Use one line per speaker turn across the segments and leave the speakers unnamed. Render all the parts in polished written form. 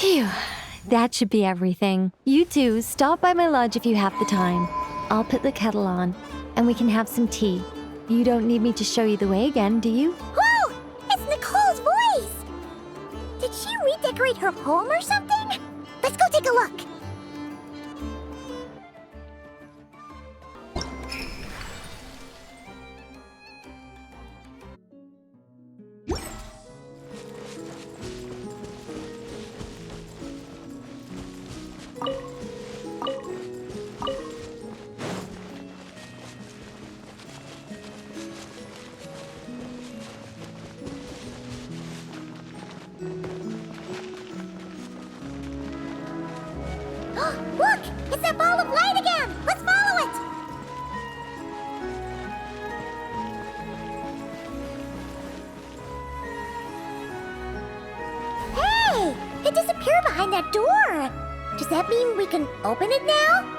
Phew, that should be everything. You two, stop by my lodge if you have the time. I'll put the kettle on, and we can have some tea. You don't need me to show you the way again, do you?
Whoa! It's Nicole's voice! Did she redecorate her home or something? Let's go take a look. Look! It's that ball of light again! Let's follow it! Hey! It disappeared behind that door! Does that mean we can open it now?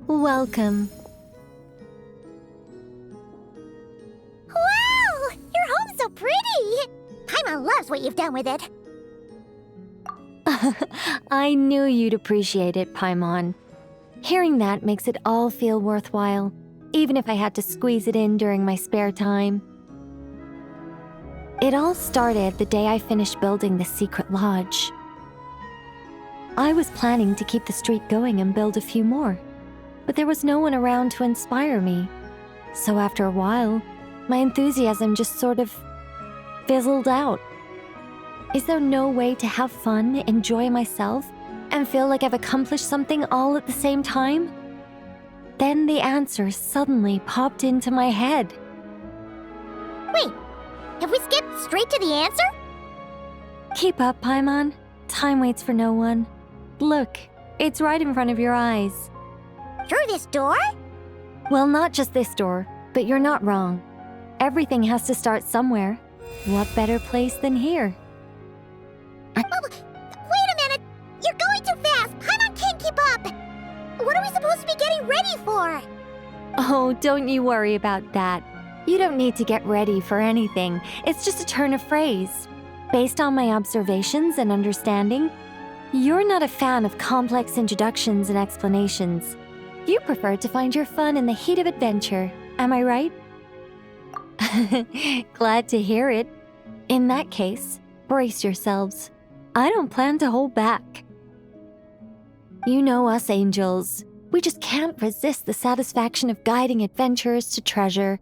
Welcome.
Wow! Your home's so pretty! Paimon loves what you've done with it.
I knew you'd appreciate it, Paimon. Hearing that makes it all feel worthwhile, even if I had to squeeze it in during my spare time. It all started the day I finished building the secret lodge. I was planning to keep the streak going and build a few more, but there was no one around to inspire me. So after a while, my enthusiasm just sort of fizzled out. Is there no way to have fun, enjoy myself, and feel like I've accomplished something all at the same time? Then the answer suddenly popped into my head.
Wait, have we skipped straight to the answer?
Keep up, Paimon. Time waits for no one. Look, it's right in front of your eyes.
Through this door?
Well, not just this door, but you're not wrong. Everything has to start somewhere. What better place than here?
Wait a minute! You're going too fast! Paimon can't keep up! What are we supposed to be getting ready for?
Oh, don't you worry about that. You don't need to get ready for anything. It's just a turn of phrase. Based on my observations and understanding, you're not a fan of complex introductions and explanations. You prefer to find your fun in the heat of adventure. Am I right? Glad to hear it. In that case, brace yourselves. I don't plan to hold back. You know us angels. We just can't resist the satisfaction of guiding adventurers to treasure.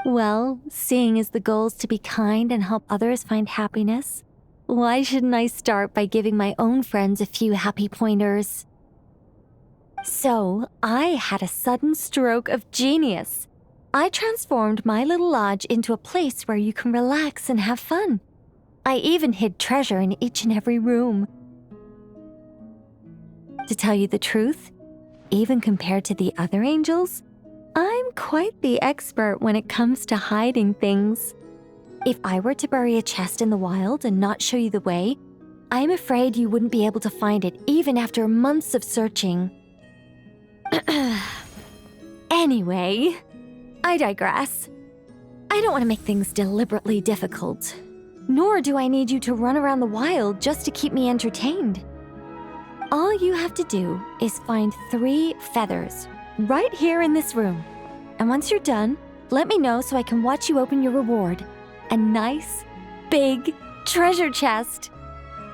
Well, seeing as the goal is to be kind and help others find happiness, why shouldn't I start by giving my own friends a few happy pointers? So, I had a sudden stroke of genius. I transformed my little lodge into a place where you can relax and have fun. I even hid treasure in each and every room. To tell you the truth, even compared to the other angels, I'm quite the expert when it comes to hiding things. If I were to bury a chest in the wild and not show you the way, I'm afraid you wouldn't be able to find it even after months of searching. Anyway, I digress. I don't want to make things deliberately difficult. Nor do I need you to run around the wild just to keep me entertained. All you have to do is find 3 feathers right here in this room. And once you're done, let me know so I can watch you open your reward. A nice, big treasure chest.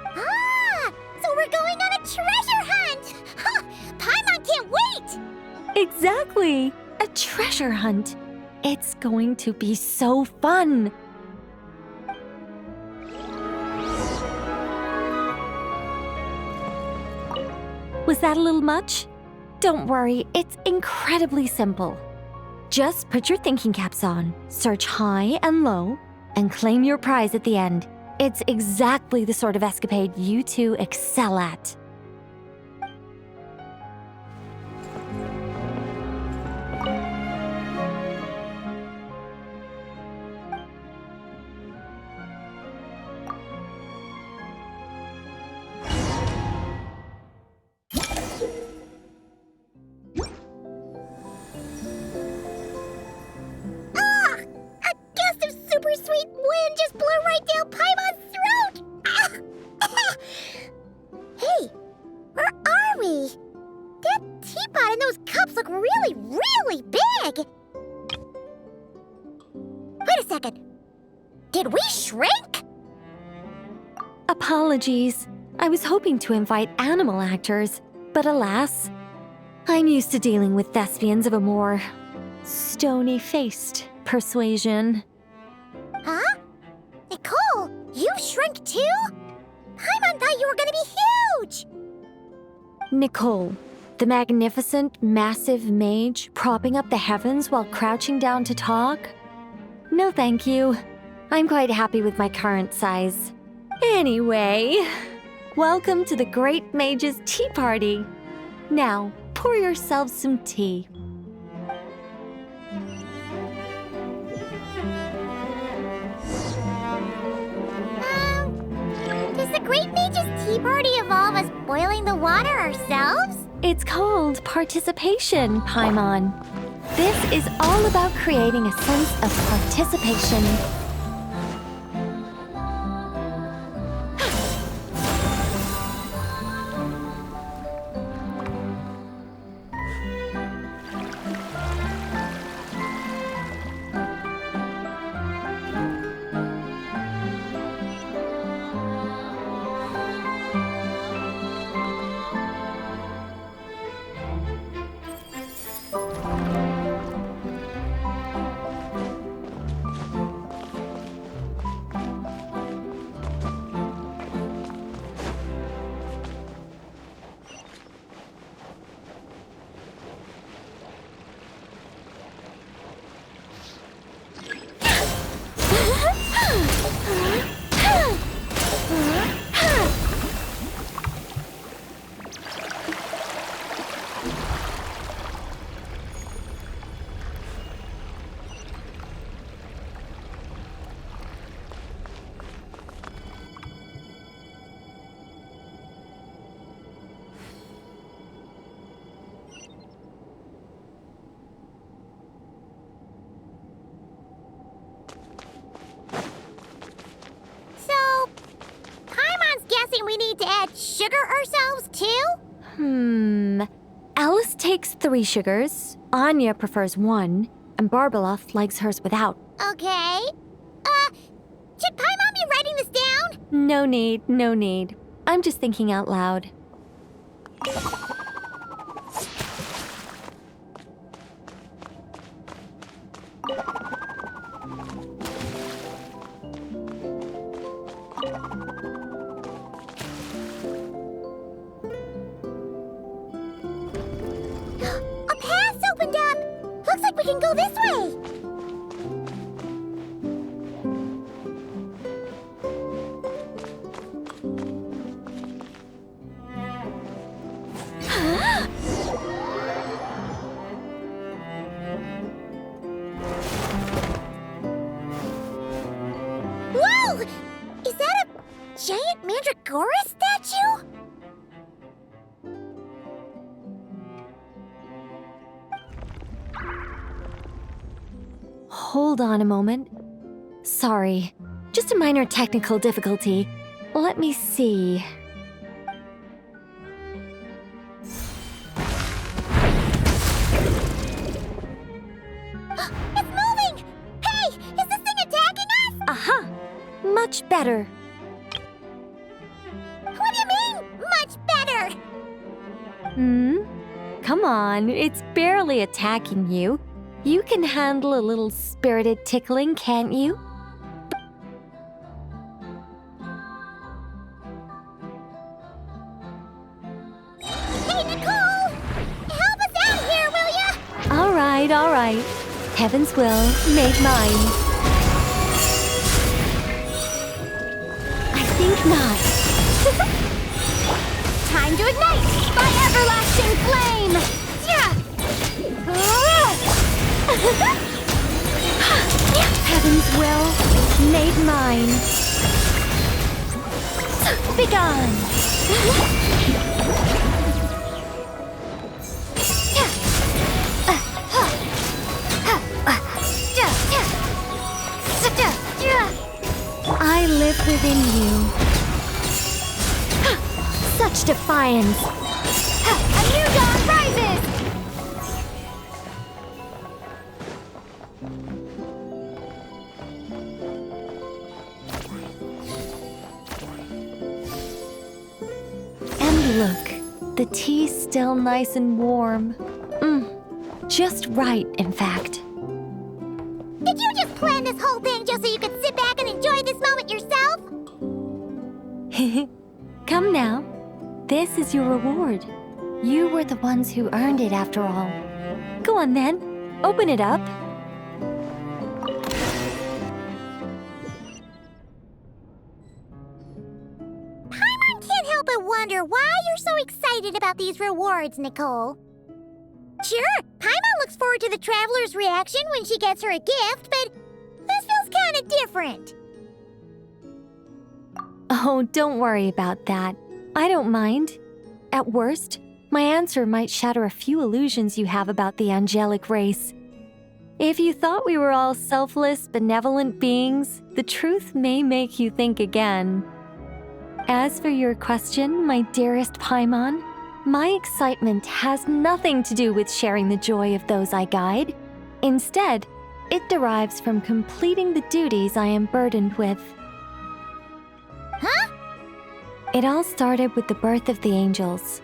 Ah! So we're going on a treasure hunt! Ha! Paimon can't wait!
Exactly! A treasure hunt. It's going to be so fun. Was that a little much? Don't worry, it's incredibly simple. Just put your thinking caps on, search high and low, and claim your prize at the end. It's exactly the sort of escapade you two excel at.
right down Paimon's throat! Hey, where are we? That teapot and those cups look really, really big! Wait a second. Did we shrink?
Apologies. I was hoping to invite animal actors, but alas, I'm used to dealing with thespians of a more stony-faced persuasion.
Huh? Nicole, you shrink too? Paimon thought you were gonna be huge!
Nіколь, the magnificent, massive mage propping up the heavens while crouching down to talk? No thank you. I'm quite happy with my current size. Anyway, welcome to the Great Mage's Tea Party. Now, pour yourselves some tea.
Does the Great Mage's Tea Party involve us boiling the water ourselves?
It's called participation, Paimon. This is all about creating a sense of participation.
We need to add sugar ourselves too?
Alice takes 3 sugars, Anya prefers 1, and Barbeloff likes hers without.
Okay. Should Paimon be writing this down?
No need, no need. I'm just thinking out loud.
Looks like we can go this way! Whoa! Is that a giant mandragora statue?
Hold on a moment. Sorry, just a minor technical difficulty. Let me see.
It's moving! Hey, is this thing attacking us?
Aha! Much better.
What do you mean, much better?
Come on, it's barely attacking you. You can handle a little spirited tickling, can't you?
Hey, Nicole! Help us out here, will ya?
All right. Heaven's will made mine. I think not.
Time to ignite my everlasting flame! Yeah!
Heaven's will made mine. Begone! I within you. Such defiance! A new dawn rises! And look, the tea's still nice and warm. Just right, in fact.
Did you just plan this whole thing just so you could sit back and enjoy this moment yourself?
Come now. This is your reward. You were the ones who earned it after all. Go on then. Open it up.
Paimon can't help but wonder why you're so excited about these rewards, Nicole. Sure, Paimon looks forward to the traveler's reaction when she gets her a gift, but this feels kind of different.
Oh, don't worry about that. I don't mind. At worst, my answer might shatter a few illusions you have about the angelic race. If you thought we were all selfless, benevolent beings, the truth may make you think again. As for your question, my dearest Paimon, my excitement has nothing to do with sharing the joy of those I guide. Instead, it derives from completing the duties I am burdened with.
Huh?
It all started with the birth of the angels.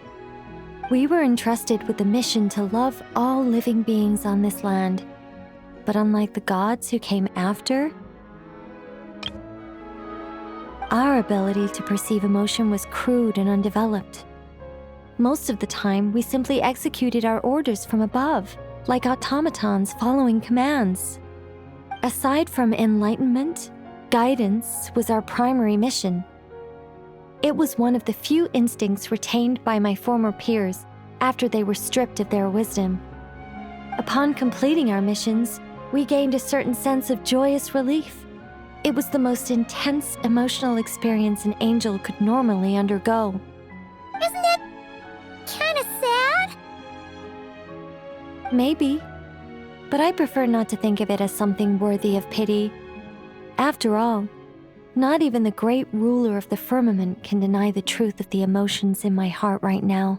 We were entrusted with the mission to love all living beings on this land. But unlike the gods who came after, our ability to perceive emotion was crude and undeveloped. Most of the time, we simply executed our orders from above, like automatons following commands. Aside from enlightenment, guidance was our primary mission. It was one of the few instincts retained by my former peers after they were stripped of their wisdom. Upon completing our missions, we gained a certain sense of joyous relief. It was the most intense emotional experience an angel could normally undergo.
Isn't it kind of sad?
Maybe, but I prefer not to think of it as something worthy of pity. After all, not even the great ruler of the firmament can deny the truth of the emotions in my heart right now.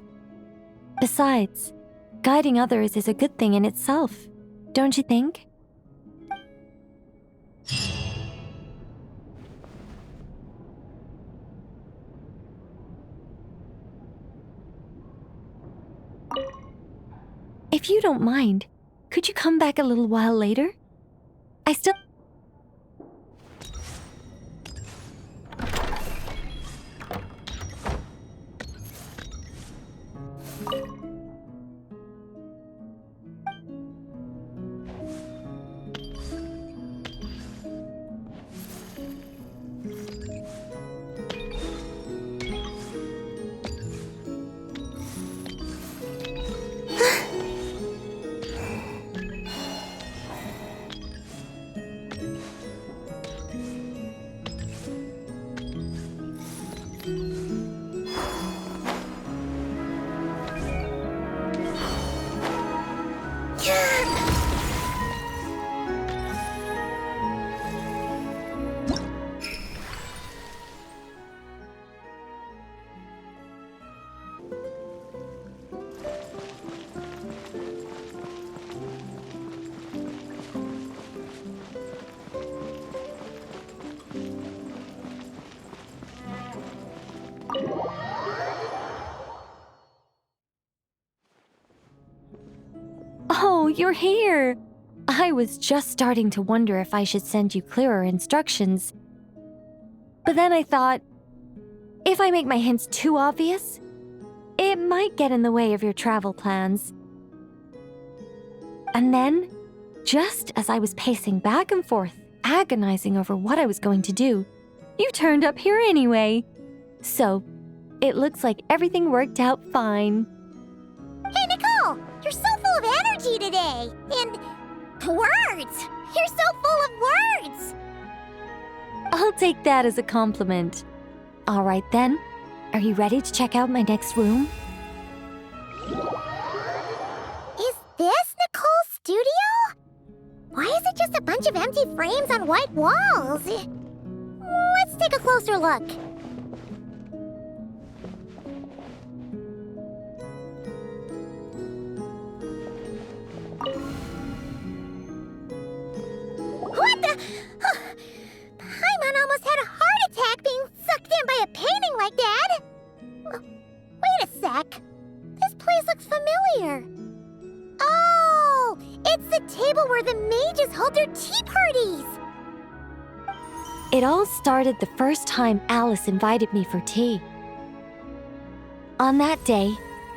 Besides, guiding others is a good thing in itself, don't you think? If you don't mind, could you come back a little while later? I still... Oh, you're here! I was just starting to wonder if I should send you clearer instructions. But then I thought, if I make my hints too obvious, it might get in the way of your travel plans. And then, just as I was pacing back and forth, agonizing over what I was going to do, you turned up here anyway. So, it looks like everything worked out fine.
Hey, Nicole! You're so full of energy today! And words! You're so full of words!
I'll take that as a compliment. All right then, are you ready to check out my next room?
Is this Nicole's studio? Why is it just a bunch of empty frames on white walls? Let's take a closer look. What the? Paimon almost had a heart attack being sucked in by a painting like that. Wait a sec. This place looks familiar. Oh, it's the table where the mages hold their tea parties.
It all started the first time Alice invited me for tea. On that day,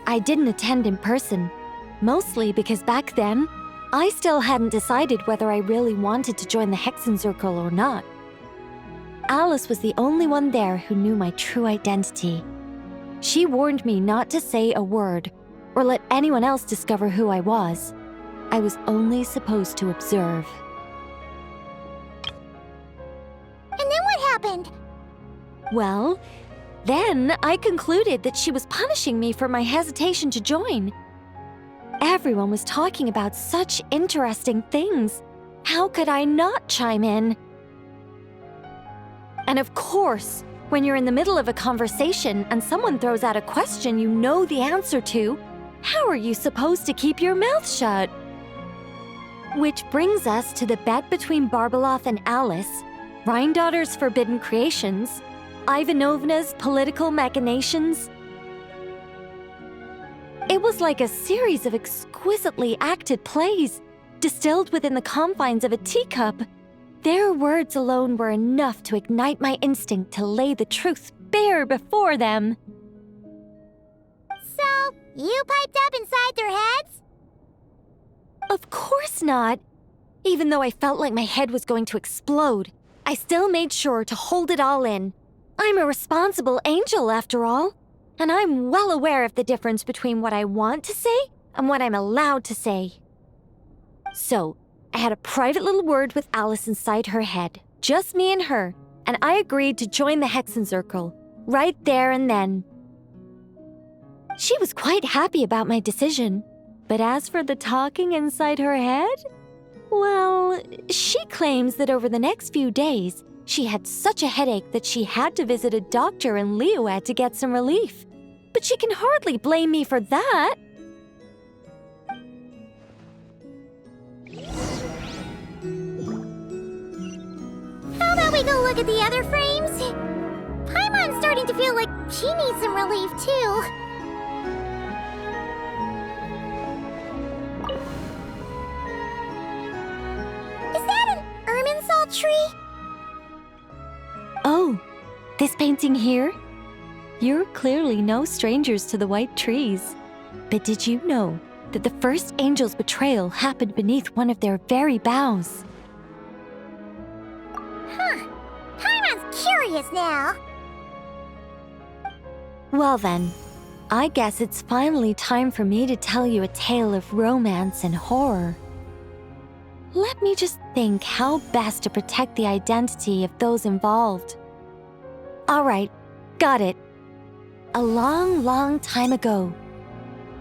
I didn't attend in person, mostly because back then, I still hadn't decided whether I really wanted to join the Hexenzirkel or not. Alice was the only one there who knew my true identity. She warned me not to say a word or let anyone else discover who I was. I was only supposed to observe.
And then what happened?
Well, then I concluded that she was punishing me for my hesitation to join. Everyone was talking about such interesting things. How could I not chime in? And of course, when you're in the middle of a conversation and someone throws out a question you know the answer to, how are you supposed to keep your mouth shut? Which brings us to the bet between Barbeloth and Alice, Rhindaughter's forbidden creations, Ivanovna's political machinations. It was like a series of exquisitely acted plays, distilled within the confines of a teacup. Their words alone were enough to ignite my instinct to lay the truth bare before them.
So, you piped up inside their heads?
Of course not. Even though I felt like my head was going to explode, I still made sure to hold it all in. I'm a responsible angel, after all, and I'm well aware of the difference between what I want to say and what I'm allowed to say. So, I had a private little word with Alice inside her head, just me and her, and I agreed to join the Hexenzirkel, right there and then. She was quite happy about my decision, but as for the talking inside her head, well, she claims that over the next few days, she had such a headache that she had to visit a doctor in Liyue to get some relief. But she can hardly blame me for that.
How about we go look at the other frames? Paimon's starting to feel like she needs some relief, too. Is that an Irminsul tree?
Oh, this painting here? You're clearly no strangers to the white trees. But did you know that the first angel's betrayal happened beneath one of their very boughs?
Huh. Paimon's curious now.
Well then, I guess it's finally time for me to tell you a tale of romance and horror. Let me just think how best to protect the identity of those involved. All right, got it. A long, long time ago,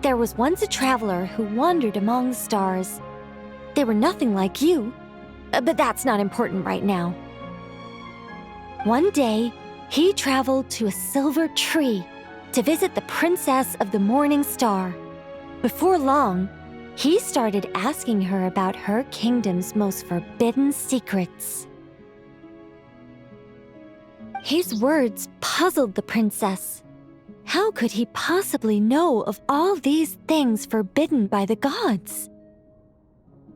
there was once a traveler who wandered among the stars. They were nothing like you, but that's not important right now. One day, he traveled to a silver tree to visit the princess of the morning star. Before long, he started asking her about her kingdom's most forbidden secrets. His words puzzled the princess. How could he possibly know of all these things forbidden by the gods?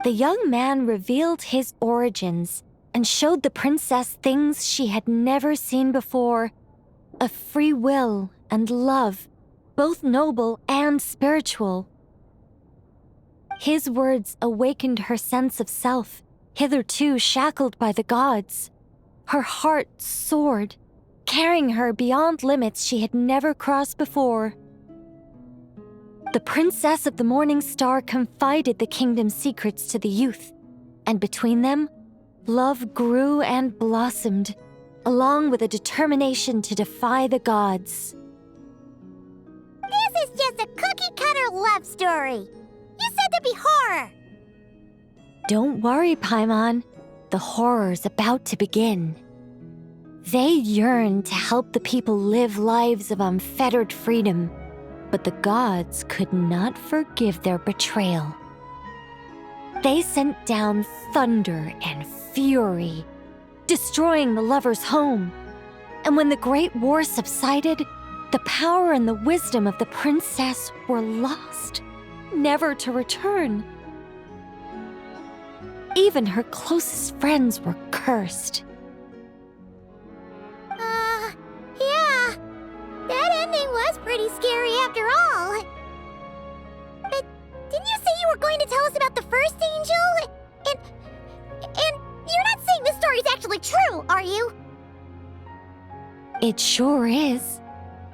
The young man revealed his origins and showed the princess things she had never seen before: a free will and love, both noble and spiritual. His words awakened her sense of self, hitherto shackled by the gods. Her heart soared, carrying her beyond limits she had never crossed before. The princess of the morning star confided the kingdom's secrets to the youth, and between them, love grew and blossomed, along with a determination to defy the gods.
This is just a cookie-cutter love story. You said there'd be horror.
Don't worry, Paimon. The horror's about to begin. They yearned to help the people live lives of unfettered freedom, but the gods could not forgive their betrayal. They sent down thunder and fury, destroying the lovers' home. And when the Great War subsided, the power and the wisdom of the princess were lost, never to return. Even her closest friends were cursed.
Yeah. That ending was pretty scary after all. But didn't you say you were going to tell us about the first angel? And you're not saying this story's actually true, are you?
It sure is.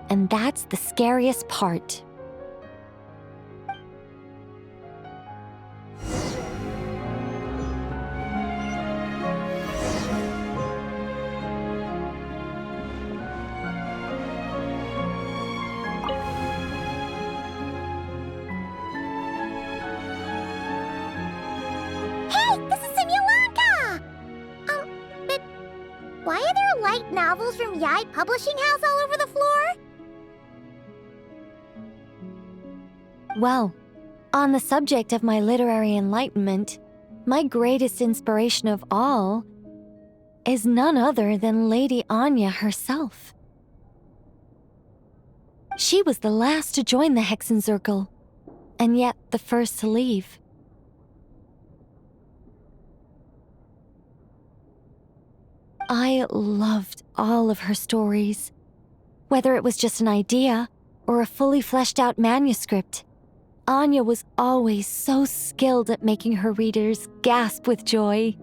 And that's the scariest part.
Why are there light novels from Yai Publishing House all over the floor?
Well, on the subject of my literary enlightenment, my greatest inspiration of all is none other than Lady Anya herself. She was the last to join the Hexenzirkel, and yet the first to leave. I loved all of her stories, whether it was just an idea or a fully fleshed out manuscript. Anya was always so skilled at making her readers gasp with joy.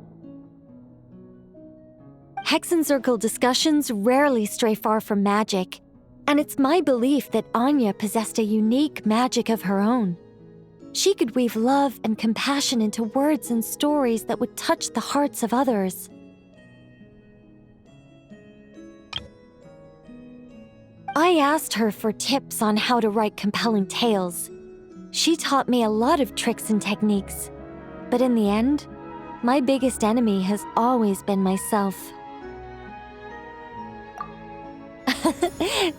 Hexenzirkel discussions rarely stray far from magic, and it's my belief that Anya possessed a unique magic of her own. She could weave love and compassion into words and stories that would touch the hearts of others. I asked her for tips on how to write compelling tales. She taught me a lot of tricks and techniques, but in the end, my biggest enemy has always been myself.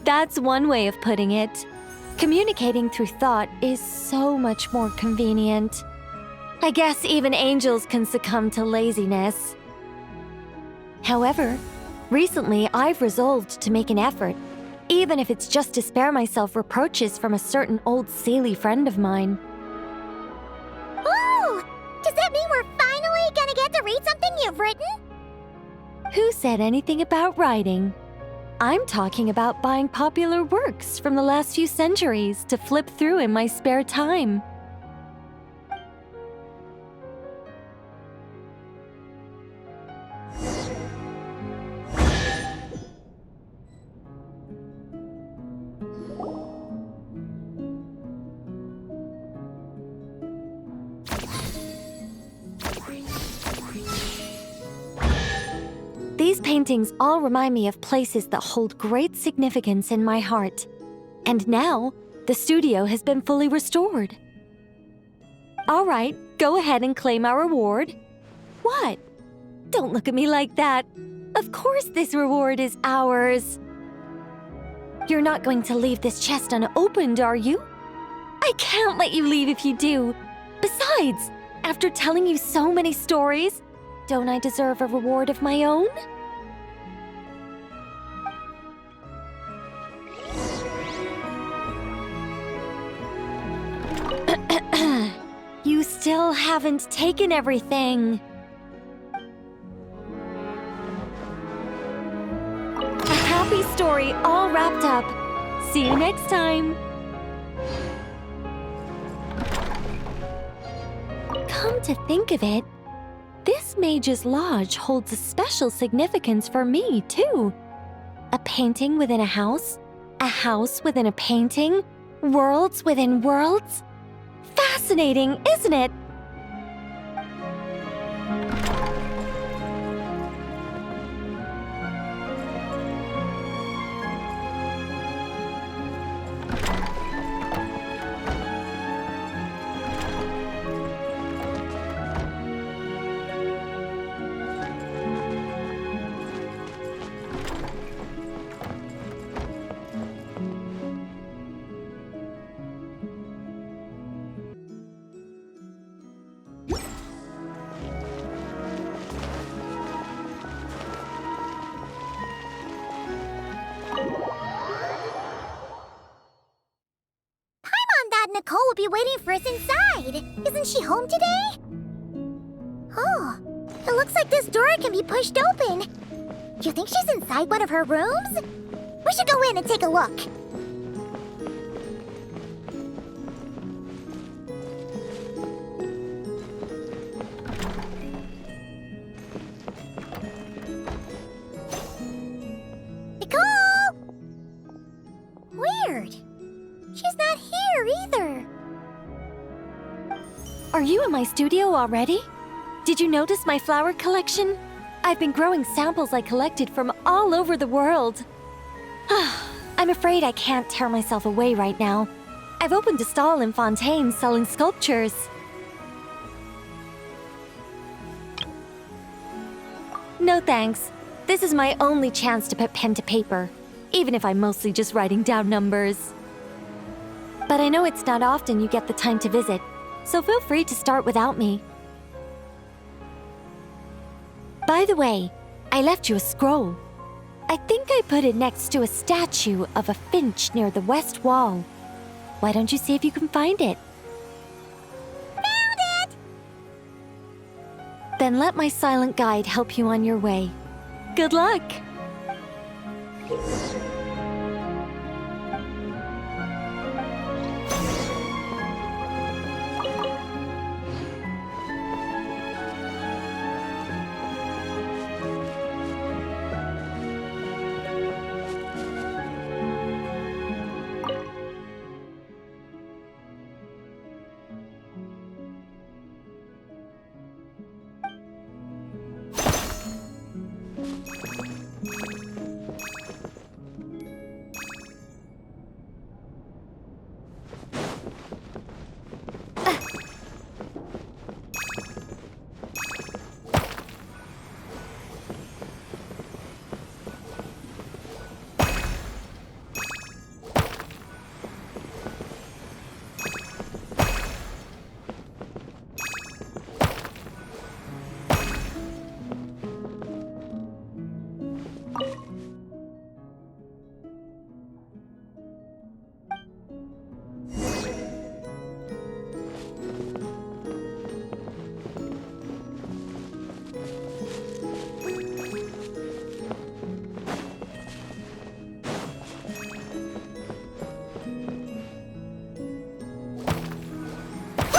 That's one way of putting it. Communicating through thought is so much more convenient. I guess even angels can succumb to laziness. However, recently I've resolved to make an effort, even if it's just to spare myself reproaches from a certain old Seelie friend of mine.
Oh! Does that mean we're finally gonna get to read something you've written?
Who said anything about writing? I'm talking about buying popular works from the last few centuries to flip through in my spare time. These paintings all remind me of places that hold great significance in my heart. And now, the studio has been fully restored. All right, go ahead and claim our reward. What? Don't look at me like that. Of course this reward is ours. You're not going to leave this chest unopened, are you? I can't let you leave if you do. Besides, after telling you so many stories, don't I deserve a reward of my own? You still haven't taken everything. A happy story all wrapped up. See you next time. Come to think of it, this Mage's Lodge holds a special significance for me, too. A painting within a house within a painting, worlds within worlds. Fascinating, isn't it?
be waiting for us inside. Isn't she home today? Oh, it looks like this door can be pushed open. Do you think she's inside one of her rooms? We should go in and take a look. Nicole! Weird. She's not here either.
Are you in my studio already? Did you notice my flower collection? I've been growing samples I collected from all over the world. I'm afraid I can't tear myself away right now. I've opened a stall in Fontaine selling sculptures. No thanks. This is my only chance to put pen to paper, even if I'm mostly just writing down numbers. But I know it's not often you get the time to visit, so feel free to start without me. By the way, I left you a scroll. I think I put it next to a statue of a finch near the west wall. Why don't you see if you can find it?
Found it!
Then let my silent guide help you on your way. Good luck!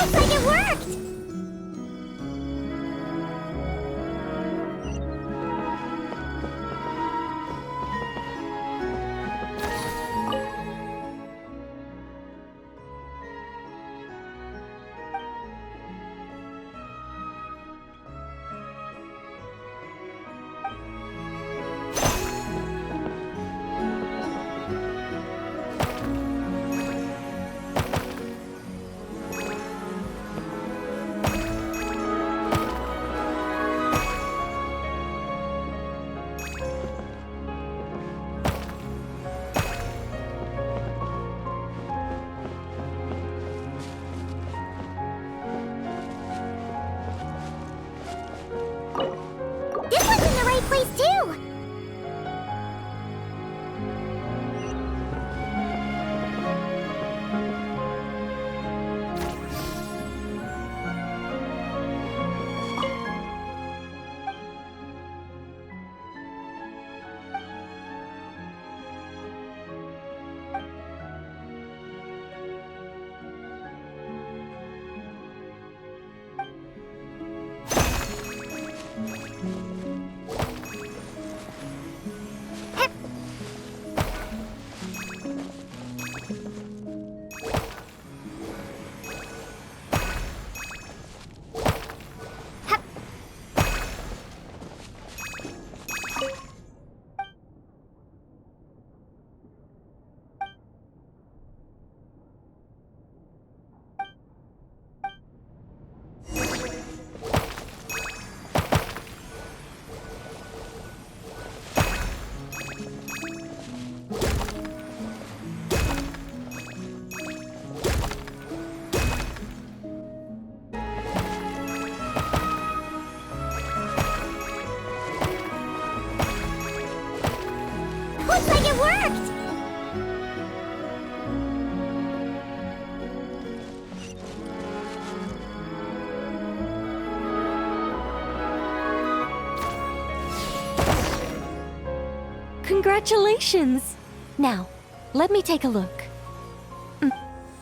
Looks like it worked!
Congratulations! Now, let me take a look.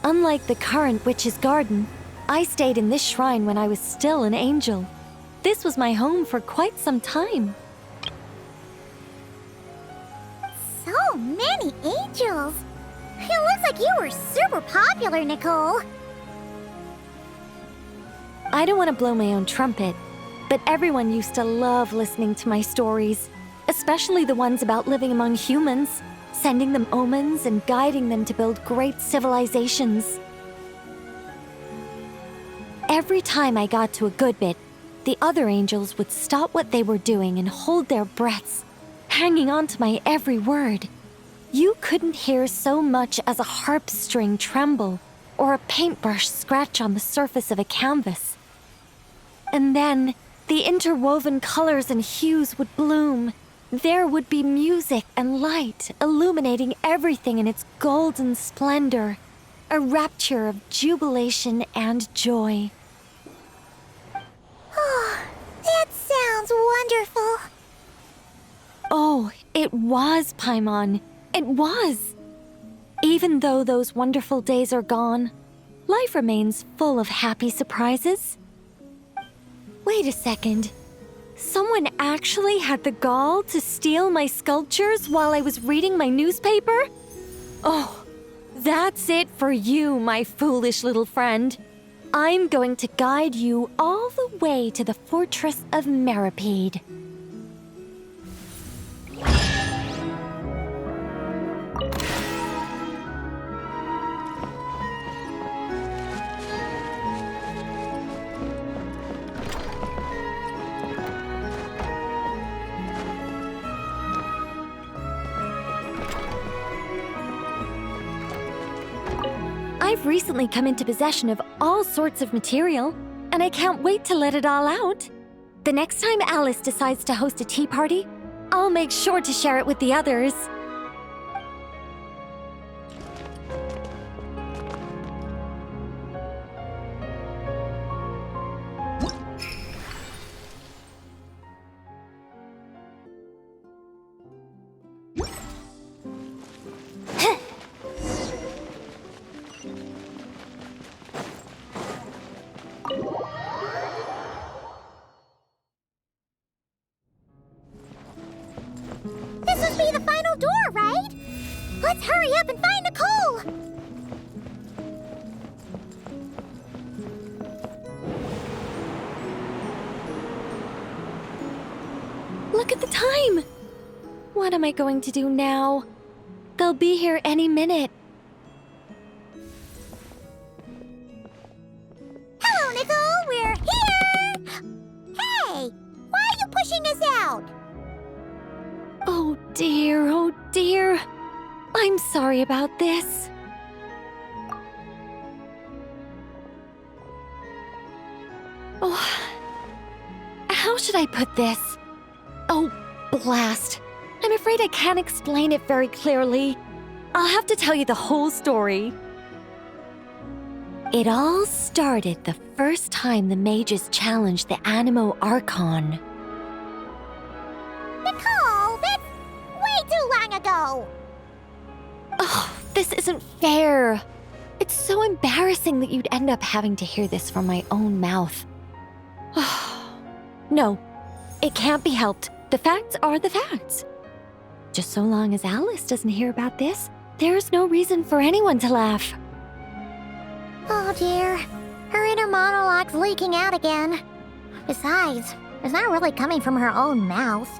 Unlike the current witch's garden, I stayed in this shrine when I was still an angel. This was my home for quite some time.
So many angels! It looks like you were super popular, Nicole.
I don't want to blow my own trumpet, but everyone used to love listening to my stories, especially the ones about living among humans, sending them omens and guiding them to build great civilizations. Every time I got to a good bit, the other angels would stop what they were doing and hold their breaths, hanging on to my every word. You couldn't hear so much as a harp string tremble or a paintbrush scratch on the surface of a canvas. And then, the interwoven colors and hues would bloom. There would be music and light illuminating everything in its golden splendor, a rapture of jubilation and joy.
Oh, that sounds wonderful.
Oh, it was, Paimon. It was. Even though those wonderful days are gone, life remains full of happy surprises. Wait a second. Someone actually had the gall to steal my sculptures while I was reading my newspaper? Oh, that's it for you, my foolish little friend. I'm going to guide you all the way to the fortress of Meripede. I've recently come into possession of all sorts of material, and I can't wait to let it all out. The next time Alice decides to host a tea party, I'll make sure to share it with the others.
This must be the final door, right? Let's hurry up and find Nicole!
Look at the time! What am I going to do now? They'll be here any minute.
Hello, Nicole! We're here! Hey! Why are you pushing us out?
Oh dear. I'm sorry about this. Oh, how should I put this? Oh, blast. I'm afraid I can't explain it very clearly. I'll have to tell you the whole story. It all started the first time the mages challenged the Animo Archon.
Nicole, that's way too long ago!
Oh, this isn't fair. It's so embarrassing that you'd end up having to hear this from my own mouth. No, it can't be helped. The facts are the facts. Just so long as Alice doesn't hear about this, there's no reason for anyone to laugh.
Oh dear, her inner monologue's leaking out again. Besides, it's not really coming from her own mouth.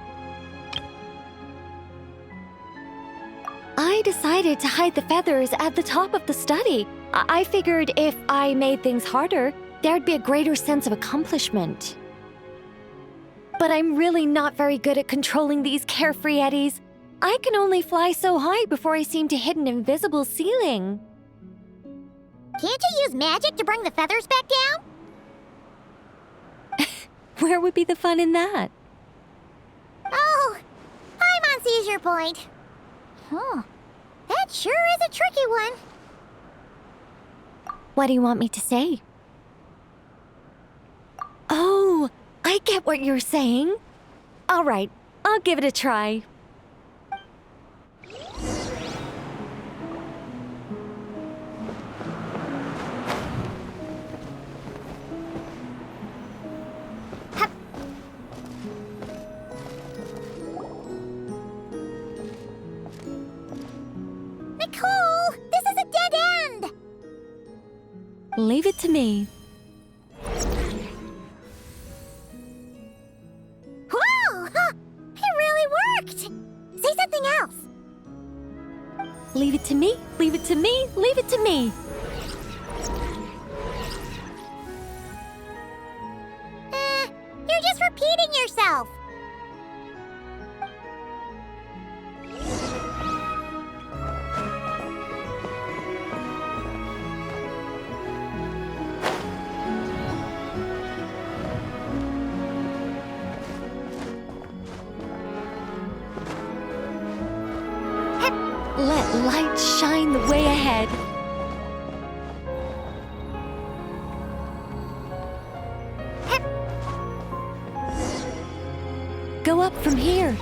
I decided to hide the feathers at the top of the study. I figured if I made things harder, there'd be a greater sense of accomplishment. But I'm really not very good at controlling these carefree eddies. I can only fly so high before I seem to hit an invisible ceiling.
Can't you use magic to bring the feathers back down?
Where would be the fun in that?
Oh, Paimon sees your point. That sure is a tricky one.
What do you want me to say? Oh, I get what you're saying. All right, I'll give it a try. it to me.
Whoa! It really worked! Say something else.
Leave it to me, leave it to me, leave it to me.
You're just repeating yourself.
Let light shine the way ahead. Go up from here.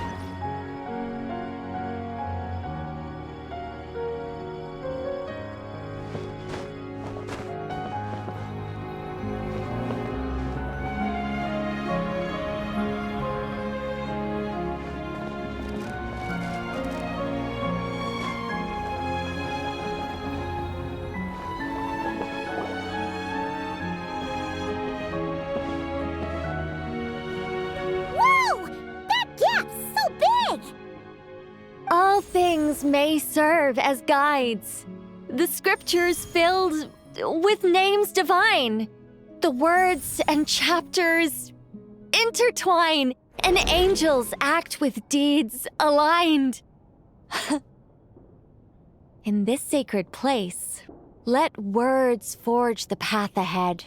All things may serve as guides. The scriptures filled with names divine. The words and chapters intertwine, and angels act with deeds aligned. In this sacred place, let words forge the path ahead.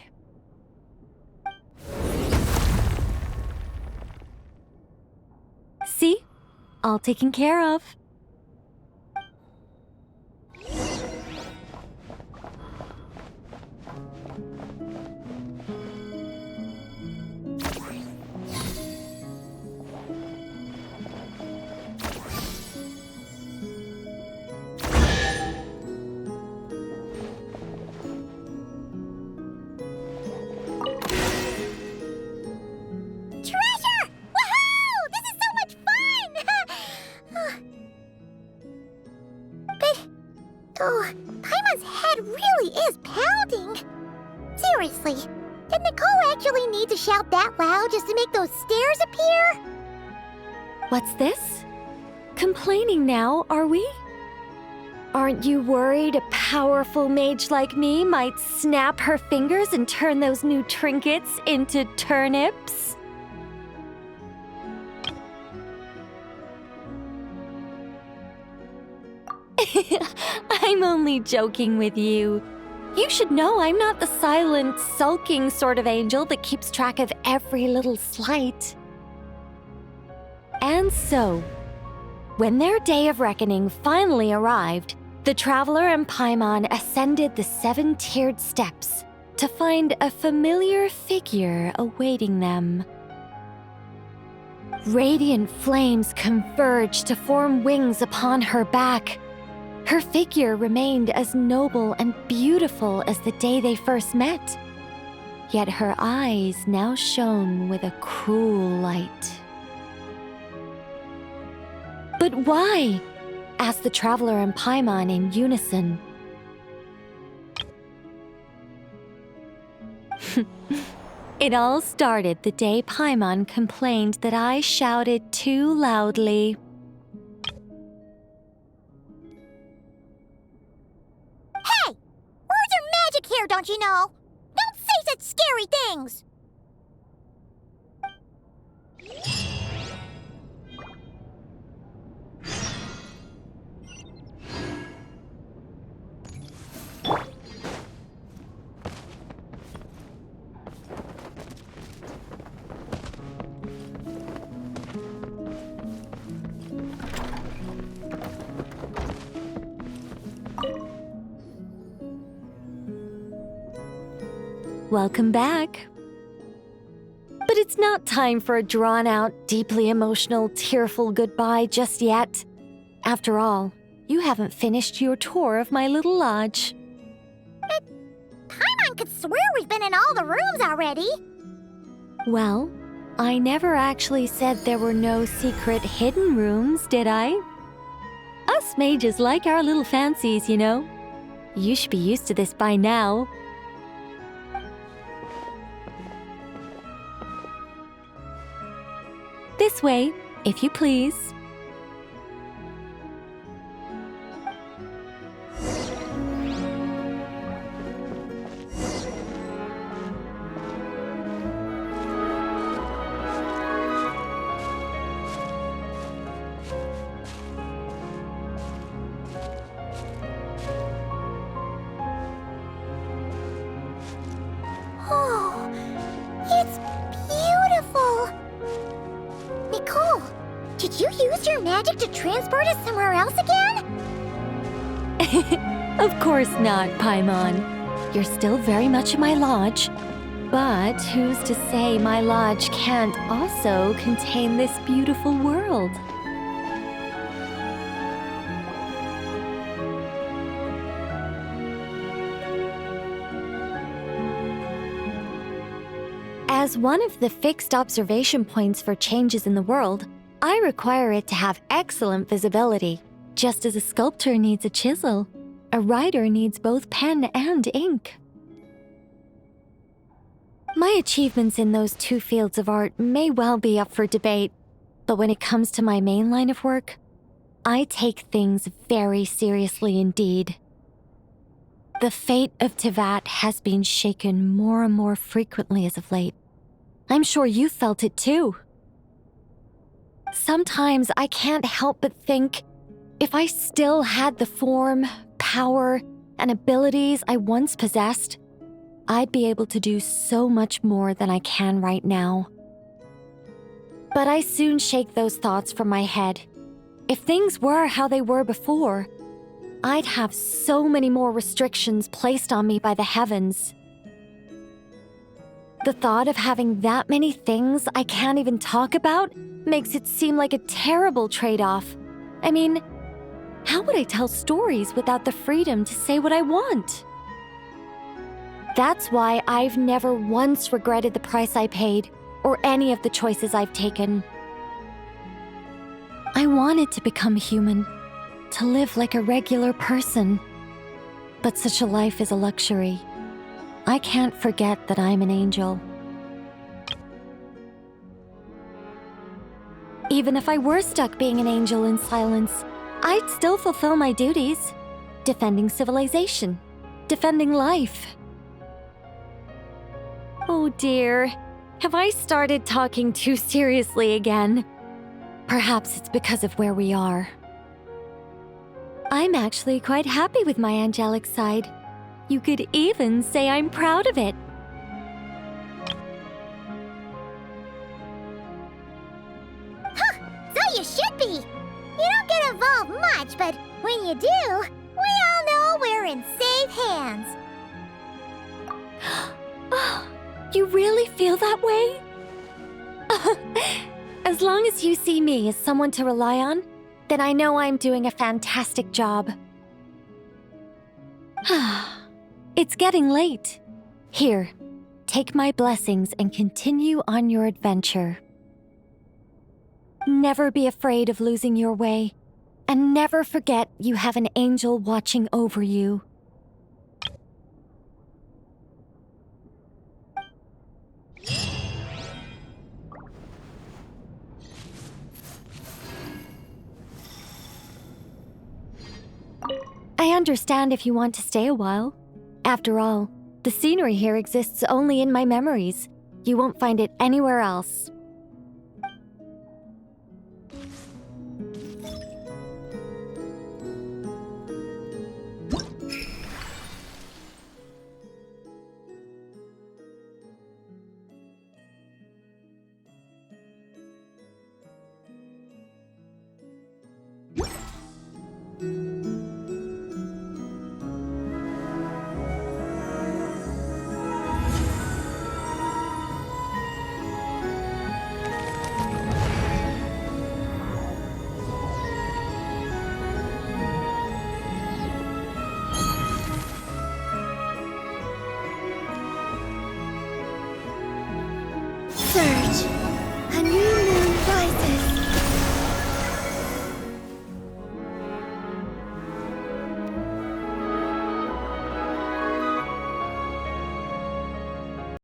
See? All taken care of.
Oh, Paimon's head really is pounding. Seriously, did Nicole actually need to shout that loud just to make those stairs appear?
What's this? Complaining now, are we? Aren't you worried a powerful mage like me might snap her fingers and turn those new trinkets into turnips? I'm only joking with you. You should know I'm not the silent, sulking sort of angel that keeps track of every little slight. And so, when their day of reckoning finally arrived, the traveler and Paimon ascended the 7-tiered steps to find a familiar figure awaiting them. Radiant flames converged to form wings upon her back. Her figure remained as noble and beautiful as the day they first met. Yet her eyes now shone with a cruel light. But why? Asked the traveler and Paimon in unison. It all started the day Paimon complained that I shouted too loudly.
Hey! Words are magic here, don't you know? Don't say such scary things!
Welcome back. But it's not time for a drawn-out, deeply emotional, tearful goodbye just yet. After all, you haven't finished your tour of my little lodge.
But Paimon could swear we've been in all the rooms already.
Well, I never actually said there were no secret hidden rooms, did I? Us mages like our little fancies, you know. You should be used to this by now. This way, if you please.
Oh, it's beautiful! Nicole, did you use your magic to transport us somewhere else again?
Of course not, Paimon. You're still very much in my lodge. But who's to say my lodge can't also contain this beautiful world? As one of the fixed observation points for changes in the world, I require it to have excellent visibility. Just as a sculptor needs a chisel, a writer needs both pen and ink. My achievements in those two fields of art may well be up for debate, but when it comes to my main line of work, I take things very seriously indeed. The fate of Teyvat has been shaken more and more frequently as of late. I'm sure you felt it too. Sometimes I can't help but think, if I still had the form, power, and abilities I once possessed, I'd be able to do so much more than I can right now. But I soon shake those thoughts from my head. If things were how they were before, I'd have so many more restrictions placed on me by the heavens. The thought of having that many things I can't even talk about makes it seem like a terrible trade-off. I mean, how would I tell stories without the freedom to say what I want? That's why I've never once regretted the price I paid or any of the choices I've taken. I wanted to become human, to live like a regular person. But such a life is a luxury. I can't forget that I'm an angel. Even if I were stuck being an angel in silence, I'd still fulfill my duties. Defending civilization. Defending life. Oh dear, have I started talking too seriously again? Perhaps it's because of where we are. I'm actually quite happy with my angelic side. You could even say I'm proud of it.
Huh, so you should be. You don't get involved much, but when you do, we all know we're in safe hands.
You really feel that way? As long as you see me as someone to rely on, then I know I'm doing a fantastic job. It's getting late. Here, take my blessings and continue on your adventure. Never be afraid of losing your way, and never forget you have an angel watching over you. I understand if you want to stay a while. After all, the scenery here exists only in my memories. You won't find it anywhere else.
Search.